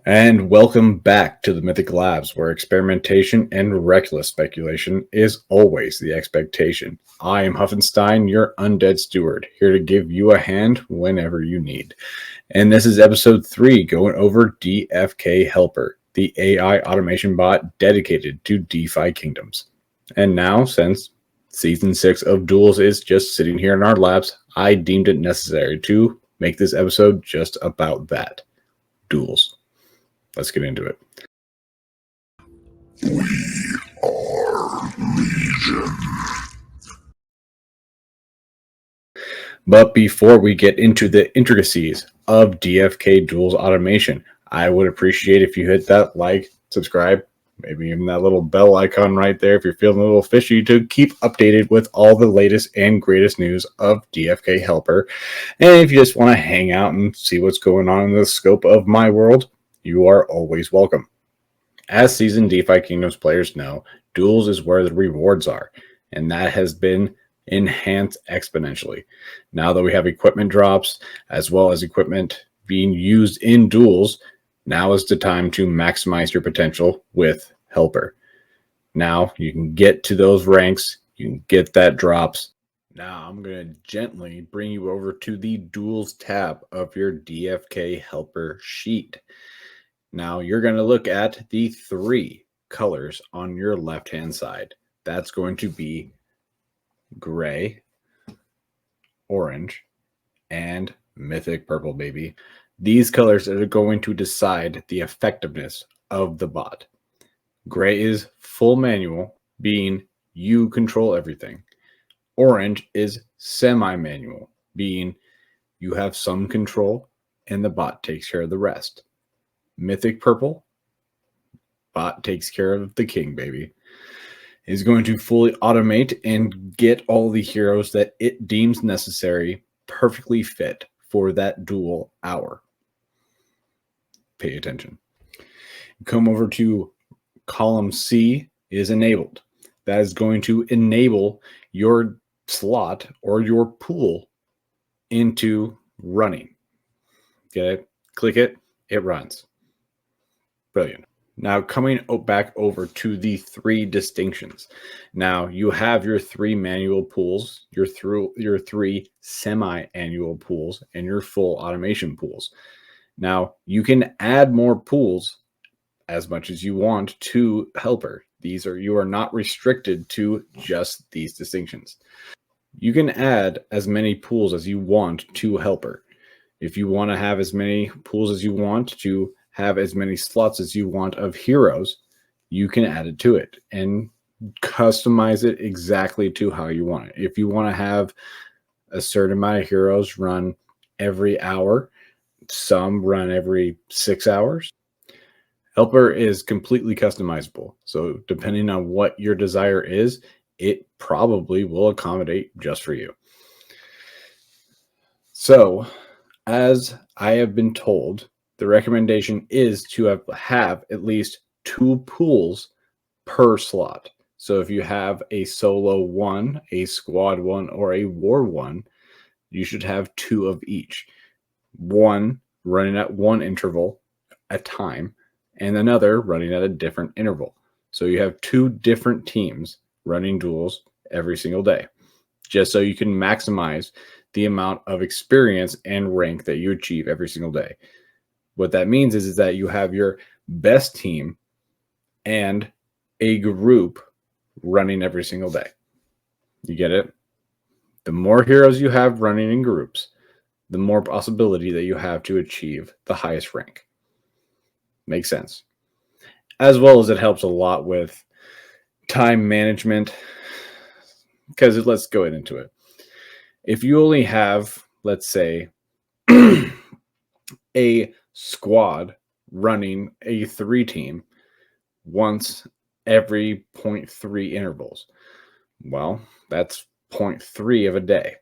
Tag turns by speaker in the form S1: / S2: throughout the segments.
S1: And welcome back to the Mythic Labs, where experimentation and reckless speculation is always the expectation. I am Huffenstein, your undead steward, here to give you a hand whenever you need. And this is episode 3, going over DFK Helper, the AI automation bot dedicated to DeFi Kingdoms. And now, since season 6 of Duels is just sitting here in our labs, I deemed it necessary to make this episode just about that. Duels. Let's get into it.
S2: We are Legion.
S1: But before we get into the intricacies of DFK Duels automation, I would appreciate if you hit that like, subscribe, maybe even that little bell icon right there if you're feeling a little fishy, to keep updated with all the latest and greatest news of DFK Helper. And if you just want to hang out and see what's going on in the scope of my world, you are always welcome. As seasoned DeFi Kingdoms players know, Duels is where the rewards are, and that has been enhanced exponentially. Now that we have equipment drops, as well as equipment being used in Duels, now is the time to maximize your potential with Helper. Now you can get to those ranks, you can get that drops. Now I'm going to gently bring you over to the Duels tab of your DFK Helper sheet. Now you're going to look at the 3 colors on your left-hand side. That's going to be gray, orange, and mythic purple, baby. These colors are going to decide the effectiveness of the bot. Gray is full manual, being you control everything. Orange is semi-manual, being you have some control and the bot takes care of the rest. Mythic purple, bot takes care of the king, baby. Is going to fully automate and get all the heroes that it deems necessary, perfectly fit for that duel hour. Pay attention. Come over to column C is enabled. That is going to enable your slot or your pool into running. Get it? Click it, it runs. Brilliant. Now coming back over to the 3 distinctions. Now you have your 3 manual pools, your 3 semi-annual pools, and your full automation pools. Now you can add more pools as much as you want to Helper. You are not restricted to just these distinctions. You can add as many pools as you want to Helper. If you want to have as many pools as you want to have as many slots as you want of heroes, you can add it to it and customize it exactly to how you want it. If you want to have a certain amount of heroes run every hour, some run every 6 hours, Helper is completely customizable. So depending on what your desire is, it probably will accommodate just for you. So, as I have been told, the recommendation is to have at least 2 pools per slot. So if you have a solo 1, a squad 1, or a war 1, you should have 2 of each. One running at one interval at time, and another running at a different interval. So you have 2 different teams running duels every single day, just so you can maximize the amount of experience and rank that you achieve every single day. What that means is that you have your best team and a group running every single day. You get it? The more heroes you have running in groups, the more possibility that you have to achieve the highest rank. Makes sense. As well as it helps a lot with time management, because let's go into it. If you only have, let's say, a squad running a 3 team once every 0.3 intervals, well, that's 0.3 of a day.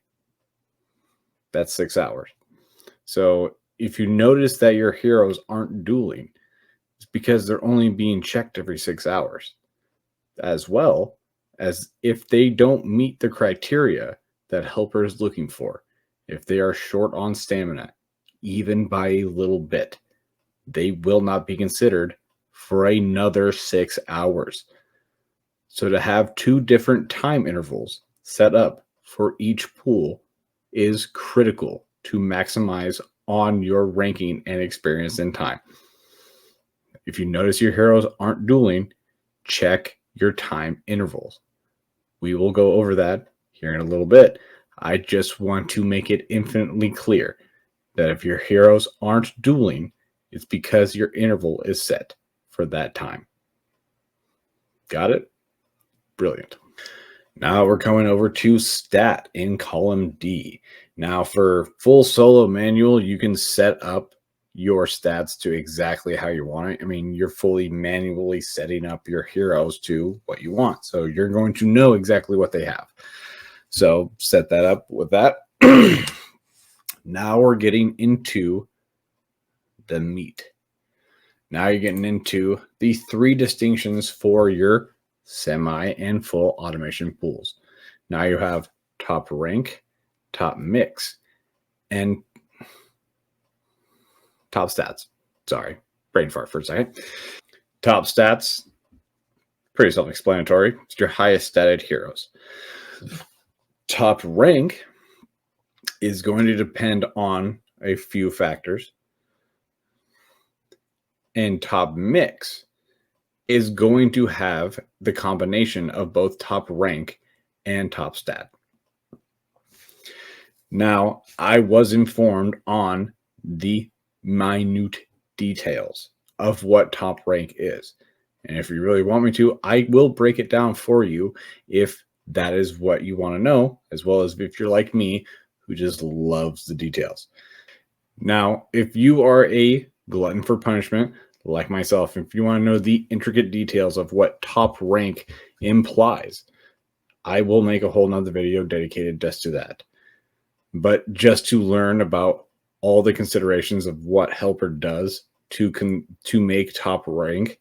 S1: That's 6 hours. So if you notice that your heroes aren't dueling, it's because they're only being checked every 6 hours. As well as if they don't meet the criteria that Helper is looking for, if they are short on stamina, even by a little bit, they will not be considered for another 6 hours. So to have 2 different time intervals set up for each pool is critical to maximize on your ranking and experience in time. If you notice your heroes aren't dueling, check your time intervals. We will go over that here in a little bit. I just want to make it infinitely clear that if your heroes aren't dueling, it's because your interval is set for that time. Got it? Brilliant. Now we're coming over to stat in column D. Now for full solo manual, you can set up your stats to exactly how you want it. I mean, you're fully manually setting up your heroes to what you want. So you're going to know exactly what they have. So set that up with that. Now we're getting into the meat. Now you're getting into the 3 distinctions for your semi and full automation pools. Now you have top rank, top mix, and top stats. Sorry, brain fart for a second. Top stats, pretty self-explanatory. It's your highest statted heroes. Top rank is going to depend on a few factors. And top mix is going to have the combination of both top rank and top stat. Now, I was informed on the minute details of what top rank is. And if you really want me to, I will break it down for you if that is what you want to know, as well as if you're like me, who just loves the details. Now, if you are a glutton for punishment, like myself, if you want to know the intricate details of what top rank implies, I will make a whole nother video dedicated just to that. But just to learn about all the considerations of what Helper does to make top rank,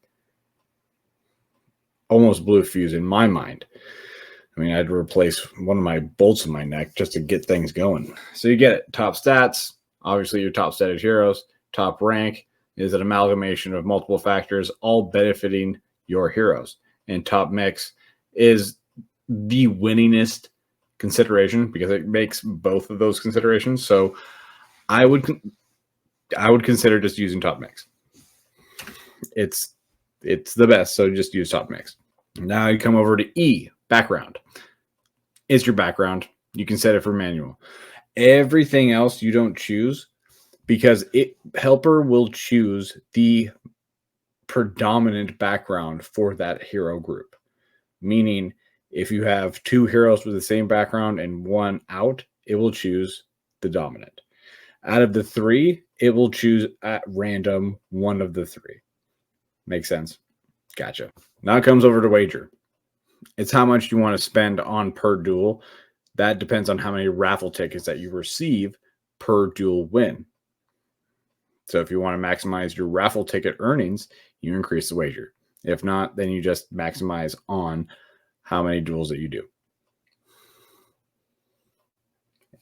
S1: almost blew a fuse in my mind. I mean, I had to replace one of my bolts in my neck just to get things going. So you get it. Top stats, obviously your top statted heroes. Top rank is an amalgamation of multiple factors, all benefiting your heroes. And top mix is the winningest consideration because it makes both of those considerations. So I would consider just using top mix. It's the best, so just use top mix. Now you come over to E, background. It's your background. You can set it for manual. Everything else you don't choose because Helper will choose the predominant background for that hero group. Meaning, if you have 2 heroes with the same background and 1 out, it will choose the dominant. Out of the 3, it will choose at random 1 of the 3. Makes sense? Gotcha. Now it comes over to wager. It's how much you want to spend on per duel. That depends on how many raffle tickets that you receive per duel win. So if you want to maximize your raffle ticket earnings, you increase the wager. If not, then you just maximize on how many duels that you do.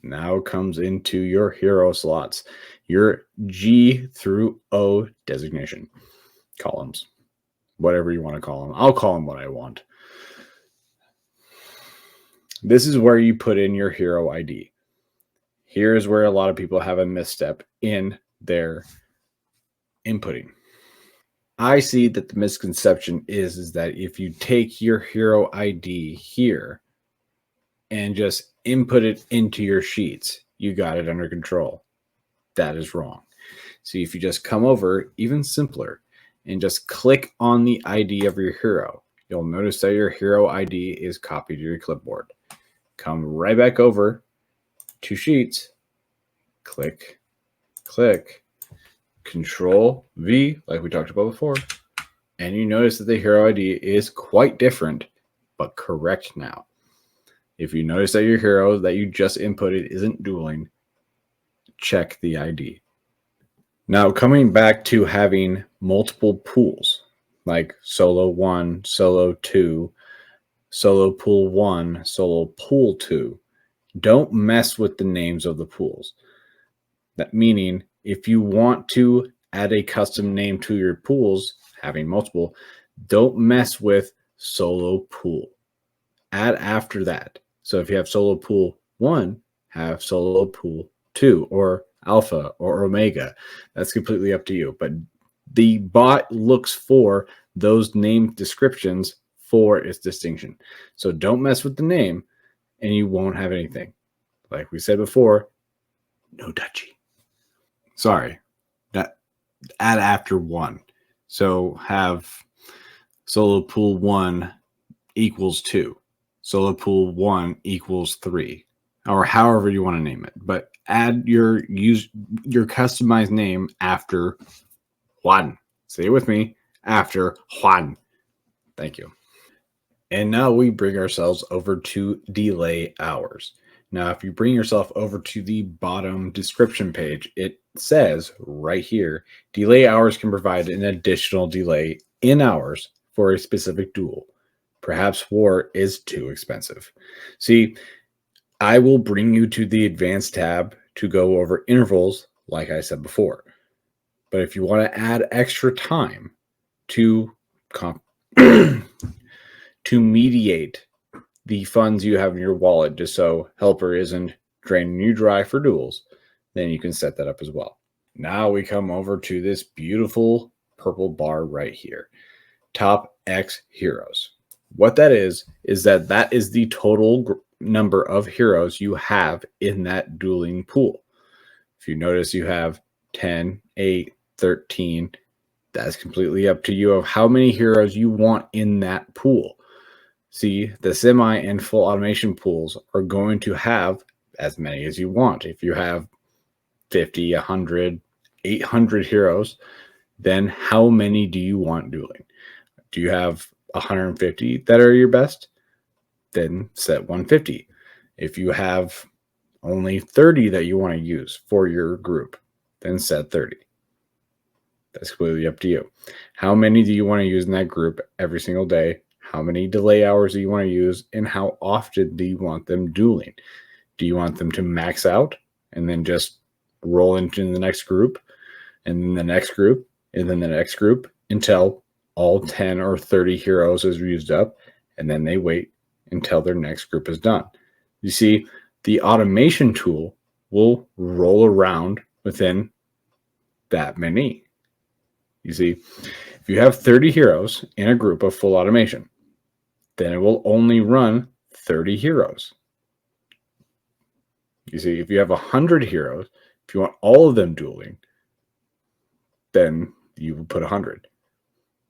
S1: Now comes into your hero slots, your G through O designation columns, whatever you want to call them. I'll call them what I want. This is where you put in your hero ID. Here is where a lot of people have a misstep in their inputting. I see that the misconception is that if you take your hero ID here and just input it into your sheets, you got it under control. That is wrong. See, if you just come over, even simpler, and just click on the ID of your hero, you'll notice that your hero ID is copied to your clipboard. Come right back over to Sheets, click, click, Control V, like we talked about before, and you notice that the hero ID is quite different, but correct now. If you notice that your hero that you just inputted isn't dueling, check the ID. Now, coming back to having multiple pools, like Solo 1, Solo 2, Solo Pool 1, Solo Pool 2, don't mess with the names of the pools. That meaning, if you want to add a custom name to your pools, having multiple. Don't mess with solo pool. Add after that. So if you have solo pool 1, have solo pool 2 or alpha or omega. That's completely up to you. But the bot looks for those name descriptions for its distinction. So don't mess with the name and you won't have anything. Like we said before, no touchy. Sorry, that add after 1. So have solo pool 1 equals 2. Solo pool 1 equals 3, or however you want to name it. But add your customized name after Juan. Say it with me, after Juan. Thank you. And now we bring ourselves over to delay hours. Now, if you bring yourself over to the bottom description page, it says right here, delay hours can provide an additional delay in hours for a specific duel. Perhaps war is too expensive. See, I will bring you to the advanced tab to go over intervals, like I said before. But if you want to add extra time to to mediate the funds you have in your wallet, just so Helper isn't draining you dry for duels, then you can set that up as well. Now we come over to this beautiful purple bar right here, top X heroes. What that is that is the total number of heroes you have in that dueling pool. If you notice, you have 10, 8, 13. That's completely up to you of how many heroes you want in that pool. See, the semi and full automation pools are going to have as many as you want. If you have 50, 100, 800 heroes, then how many do you want dueling? Do you have 150 that are your best? Then set 150. If you have only 30 that you want to use for your group, then set 30. That's completely up to you. How many do you want to use in that group every single day? How many delay hours do you want to use? And how often do you want them dueling? Do you want them to max out and then just roll into the next group and then the next group and then the next group until all 10 or 30 heroes is used up, and then they wait until their next group is done? You see, the automation tool will roll around within that many. You see, if you have 30 heroes in a group of full automation, then it will only run 30 heroes. You see, if you have 100 heroes, if you want all of them dueling, then you will put 100.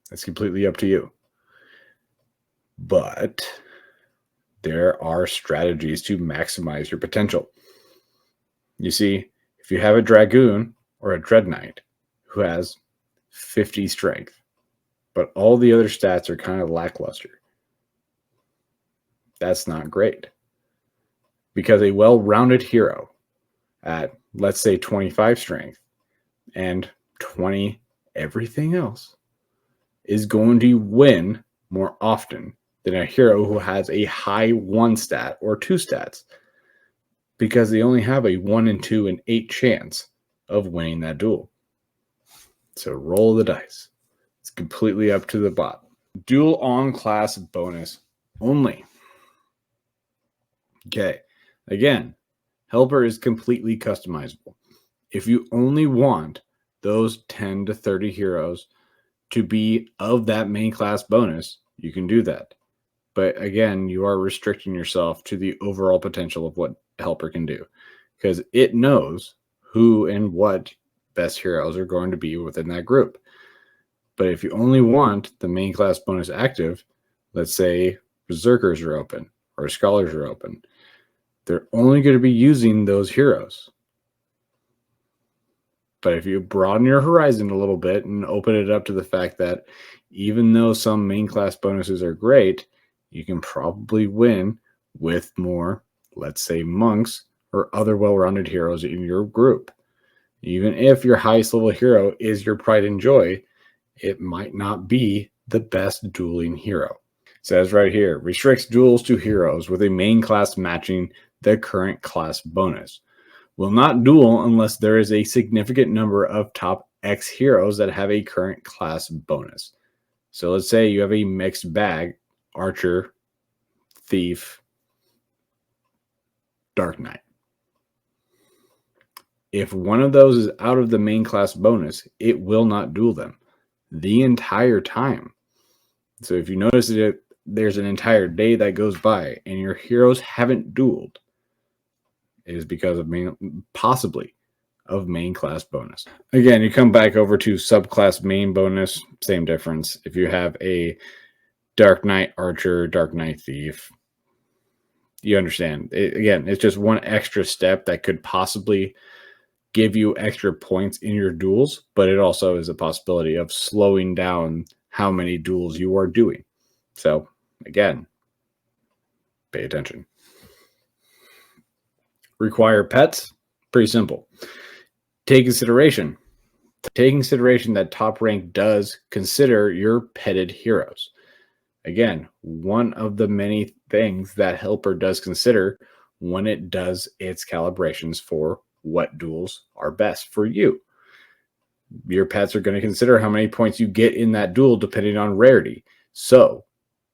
S1: That's completely up to you. But there are strategies to maximize your potential. You see, if you have a Dragoon or a Dread Knight who has 50 strength, but all the other stats are kind of lackluster, that's not great. Because a well-rounded hero at, let's say, 25 strength and 20 everything else is going to win more often than a hero who has a high 1 stat or 2 stats, because they only have a 1 in 2 and 8 chance of winning that duel. So roll the dice. It's completely up to the bot. Duel on class bonus only. Okay. Again, Helper is completely customizable. If you only want those 10 to 30 heroes to be of that main class bonus, you can do that. But again, you are restricting yourself to the overall potential of what Helper can do, because it knows who and what best heroes are going to be within that group. But if you only want the main class bonus active, let's say Berserkers are open or Scholars are open, they're only going to be using those heroes. But if you broaden your horizon a little bit and open it up to the fact that even though some main class bonuses are great, you can probably win with more, let's say, monks or other well-rounded heroes in your group. Even if your highest level hero is your pride and joy, it might not be the best dueling hero. It says right here, restricts duels to heroes with a main class matching the current class bonus. Will not duel unless there is a significant number of top X heroes that have a current class bonus. So let's say you have a mixed bag, Archer, Thief, Dark Knight. If one of those is out of the main class bonus, it will not duel them the entire time. So if you notice that there's an entire day that goes by and your heroes haven't dueled, it is because of possibly of main class bonus. Again, you come back over to subclass main bonus, same difference. If you have a Dark Knight Archer, Dark Knight Thief, you understand. Again, it's just one extra step that could possibly give you extra points in your duels, but it also is a possibility of slowing down how many duels you are doing. So again, pay attention. Require pets? Pretty simple. Take consideration that top rank does consider your petted heroes. Again, one of the many things that Helper does consider when it does its calibrations for what duels are best for you. Your pets are going to consider how many points you get in that duel depending on rarity. So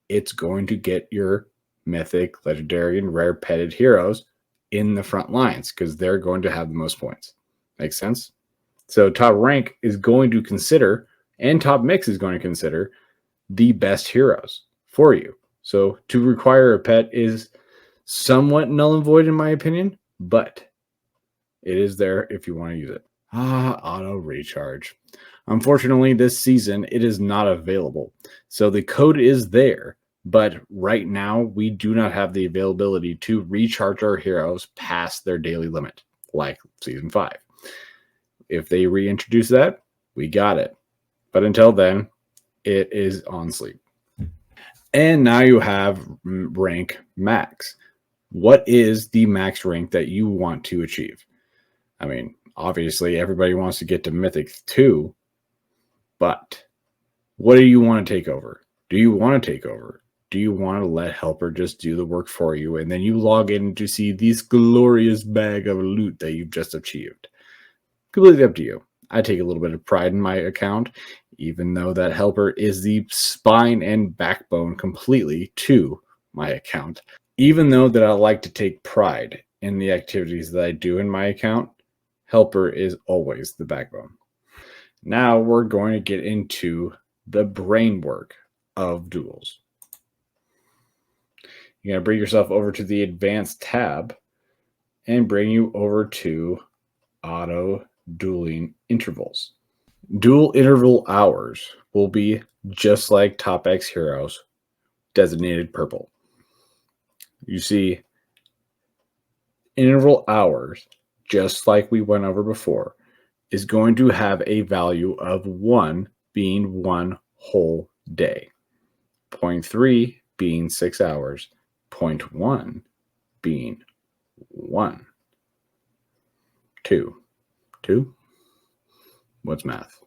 S1: it's going to get your mythic, legendary, and rare petted heroes in the front lines because they're going to have the most points. Make sense? So top rank is going to consider, and top mix is going to consider, the best heroes for you. So to require a pet is somewhat null and void in my opinion, but it is there if you want to use it. Auto recharge. Unfortunately, this season it is not available. So the code is there, but right now we do not have the availability to recharge our heroes past their daily limit, like season 5. If they reintroduce that, we got it. But until then, it is on sleep. And now you have rank max. What is the max rank that you want to achieve? I mean, obviously, everybody wants to get to Mythic 2, but what do you want to take over? Do you want to take over? Do you want to let Helper just do the work for you, and then you log in to see this glorious bag of loot that you've just achieved? Completely up to you. I take a little bit of pride in my account, even though that Helper is the spine and backbone completely to my account. Even though that I like to take pride in the activities that I do in my account, Helper is always the backbone. Now we're going to get into the brain work of duels. You're going to bring yourself over to the advanced tab and bring you over to auto dueling intervals. Duel interval hours will be just like top X heroes, designated purple. You see, interval hours, just like we went over before, is going to have a value of 1 being 1 whole day, 0.3 being 6 hours, 0.1 being 1. 2. What's math?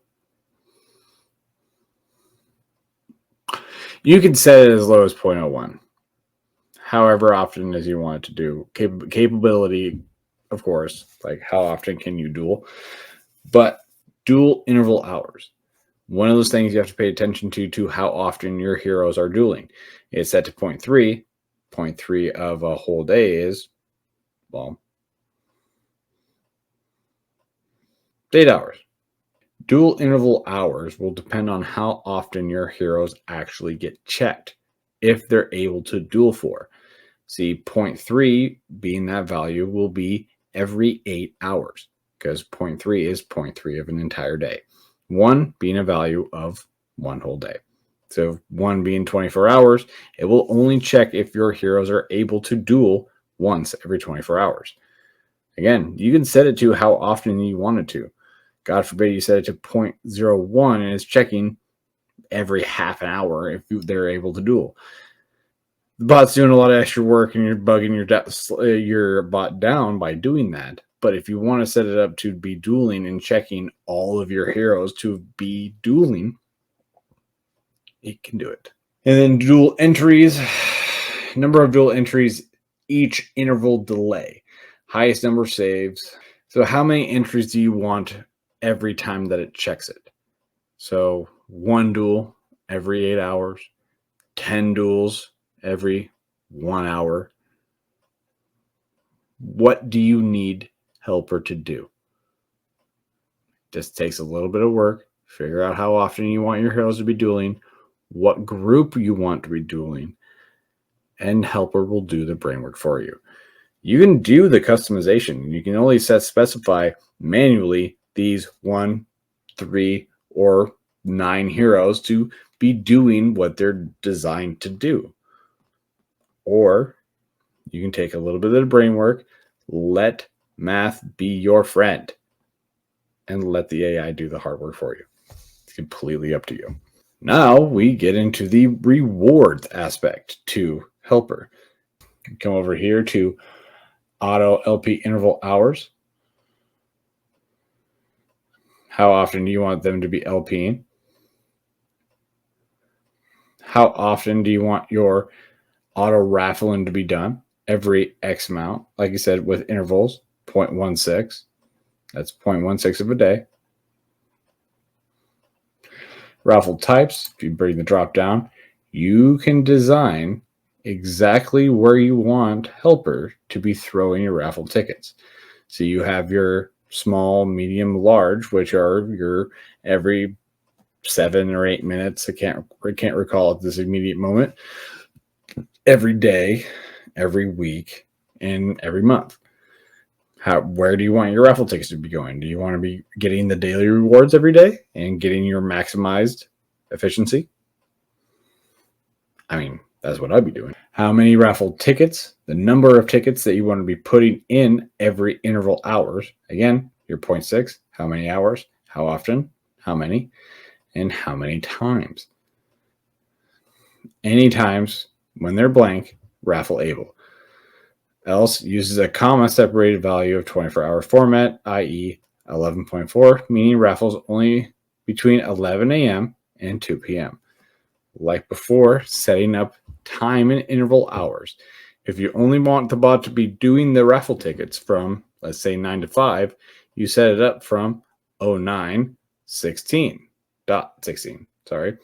S1: You can set it as low as 0.01. However often as you want it to do. Capability, of course, like how often can you duel? But duel interval hours. One of those things you have to pay attention to how often your heroes are dueling. It's set to 0.3. 0.3 of a whole day is, well, 8 hours. Duel interval hours will depend on how often your heroes actually get checked, if they're able to duel for. See, 0.3 being that value will be every 8 hours, because 0.3 is 0.3 of an entire day. 1 being a value of 1 whole day. So 1 being 24 hours, it will only check if your heroes are able to duel once every 24 hours. Again, you can set it to how often you want it to. God forbid you set it to 0.01 and it's checking every half an hour if they're able to duel. The bot's doing a lot of extra work and you're bugging your bot down by doing that. But if you want to set it up to be dueling and checking all of your heroes to be dueling, it can do it. And then duel entries, number of duel entries, each interval delay, highest number of saves. So how many entries do you want every time that it checks it. So 1 duel every 8 hours, 10 duels every 1 hour. What do you need Helper to do? Just takes a little bit of work. Figure out how often you want your heroes to be dueling, what group you want to be dueling, and Helper will do the brain work for you. You can do the customization. You can only specify manually these 1, 3, or 9 heroes to be doing what they're designed to do. Or you can take a little bit of the brain work, let math be your friend, and let the AI do the hard work for you. It's completely up to you. Now we get into the rewards aspect to Helper. Come over here to auto LP interval hours. How often do you want them to be LPing? How often do you want your auto raffling to be done? Every X amount. Like you said, with intervals, 0.16. That's 0.16 of a day. Raffle types, if you bring the drop down, you can design exactly where you want Helper to be throwing your raffle tickets. So you have your small, medium, large, which are your every 7 or 8 minutes. I can't recall at this immediate moment. Every day, every week, and every month. Where do you want your raffle tickets to be going? Do you want to be getting the daily rewards every day and getting your maximized efficiency? I mean, that's what I'd be doing. How many raffle tickets, the number of tickets that you want to be putting in every interval hours. Again, your 0.6, how many hours, how often, how many, and how many times. Any times when they're blank, raffle able. Else uses a comma separated value of 24-hour format, i.e. 11.4, meaning raffles only between 11 a.m. and 2 p.m. Like before, setting up time and interval hours. If you only want the bot to be doing the raffle tickets from, let's say, 9 to 5, you set it up from 09:16.16, sorry.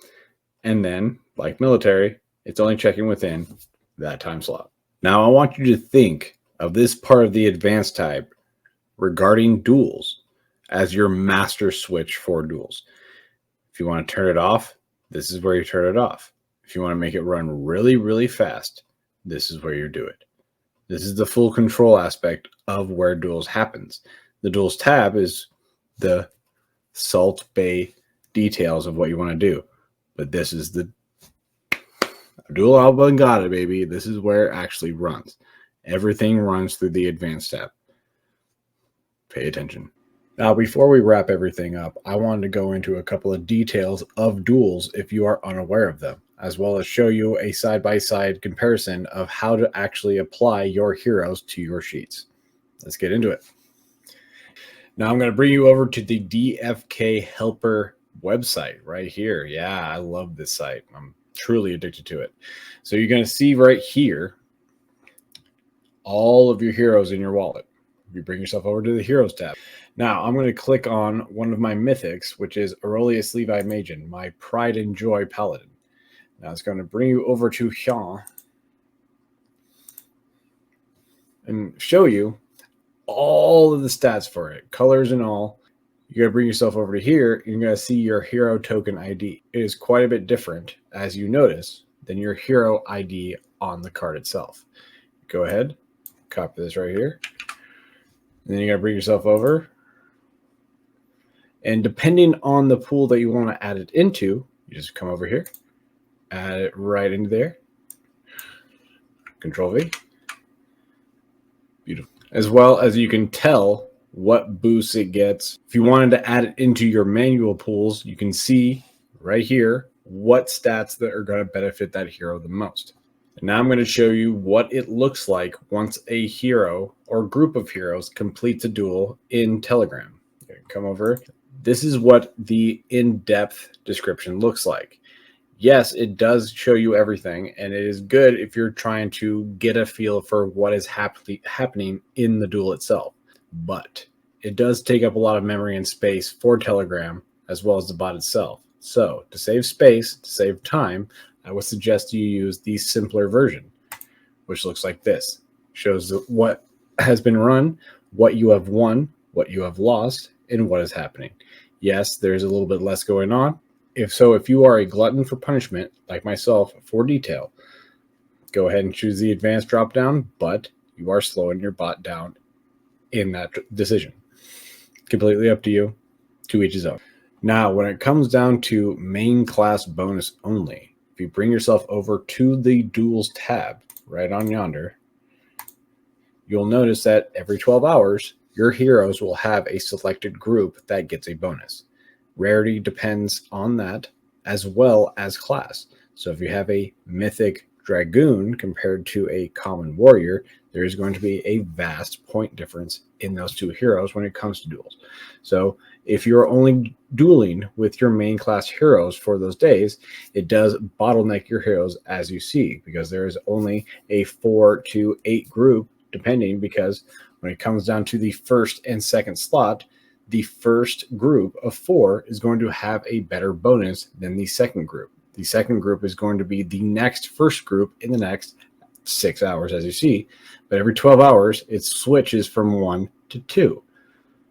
S1: And then, like military, it's only checking within that time slot. Now, I want you to think of this part of the advanced type regarding duels as your master switch for duels. If you want to turn it off, this is where you turn it off. If you want to make it run really, really fast, this is where you do it. This is the full control aspect of where duels happens. The duels tab is the Salt Bay details of what you want to do. But this is the Dual Albangada, baby. This is where it actually runs. Everything runs through the advanced tab. Pay attention. Now, before we wrap everything up, I wanted to go into a couple of details of duels if you are unaware of them, as well as show you a side-by-side comparison of how to actually apply your heroes to your sheets. Let's get into it. Now, I'm going to bring you over to the DFK Helper website right here. Yeah, I love this site. I'm truly addicted to it. So you're going to see right here all of your heroes in your wallet. You bring yourself over to the Heroes tab. Now, I'm going to click on one of my mythics, which is Aurelius Levi Magen, my pride and joy paladin. Now, it's going to bring you over to here and show you all of the stats for it, colors and all. You're going to bring yourself over to here. You're going to see your hero token ID. It is quite a bit different, as you notice, than your hero ID on the card itself. Go ahead, copy this right here. And then you're going to bring yourself over. And depending on the pool that you want to add it into, you just come over here, add it right into there. Control V. Beautiful. As well as you can tell what boosts it gets. If you wanted to add it into your manual pools, you can see right here what stats that are going to benefit that hero the most. And now I'm going to show you what it looks like once a hero or group of heroes completes a duel in Telegram. Come over. This is what the in-depth description looks like. Yes, it does show you everything, and it is good if you're trying to get a feel for what is happening in the duel itself. But it does take up a lot of memory and space for Telegram as well as the bot itself. So to save space, to save time, I would suggest you use the simpler version, which looks like this. Shows what has been run, what you have won, what you have lost, and what is happening. Yes, there's a little bit less going on. If you are a glutton for punishment, like myself, for detail, go ahead and choose the advanced drop down, but you are slowing your bot down in that decision. Completely up to you, to each his own. Now, when it comes down to main class bonus only, if you bring yourself over to the Duels tab right on yonder, you'll notice that every 12 hours, your heroes will have a selected group that gets a bonus. Rarity depends on that as well as class. So if you have a mythic dragoon compared to a common warrior, there is going to be a vast point difference in those two heroes when it comes to duels. So if you're only dueling with your main class heroes for those days, it does bottleneck your heroes, as you see, because there is only a 4 to 8 group, depending, because when it comes down to the first and second slot, the first group of 4 is going to have a better bonus than the second group. The second group is going to be the next first group in the next 6 hours, as you see. But every 12 hours, it switches from 1 to 2.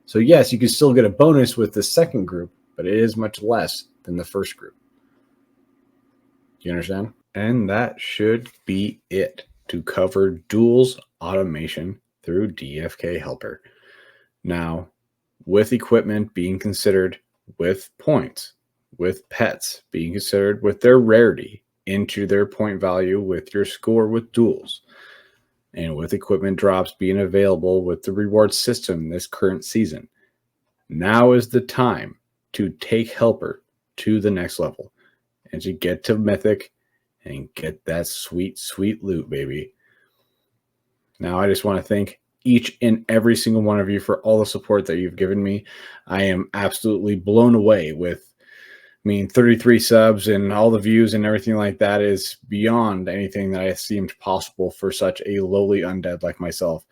S1: So yes, you can still get a bonus with the second group, but it is much less than the first group. Do you understand? And that should be it to cover Duels automation through DFK Helper. Now, with equipment being considered with points, with pets being considered with their rarity into their point value with your score with Duels, and with equipment drops being available with the reward system this current season, now is the time to take Helper to the next level and to get to Mythic and get that sweet, sweet loot, baby. Now, I just want to thank each and every single one of you for all the support that you've given me. I am absolutely blown away with, 33 subs and all the views and everything like that is beyond anything that I seemed possible for such a lowly undead like myself.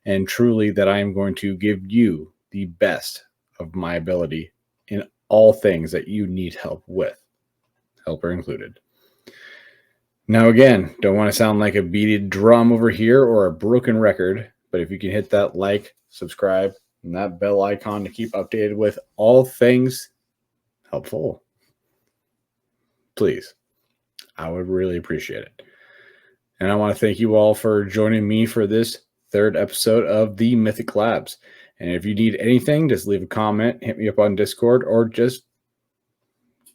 S1: And truly that I am going to give you the best of my ability in all things that you need help with, Helper included. Now, again, don't want to sound like a beaten drum over here or a broken record, but if you can hit that like, subscribe, and that bell icon to keep updated with all things helpful, please, I would really appreciate it. And I want to thank you all for joining me for this third episode of the Mythic Labs. And if you need anything, just leave a comment, hit me up on Discord, or just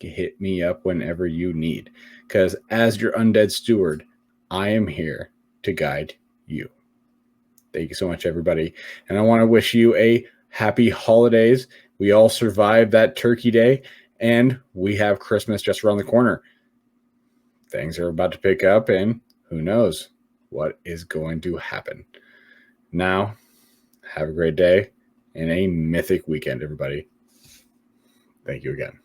S1: hit me up whenever you need. Because as your undead steward, I am here to guide you. Thank you so much, everybody. And I want to wish you a happy holidays. We all survived that Turkey Day, and we have Christmas just around the corner. Things are about to pick up, and who knows what is going to happen. Now, have a great day and a mythic weekend, everybody. Thank you again.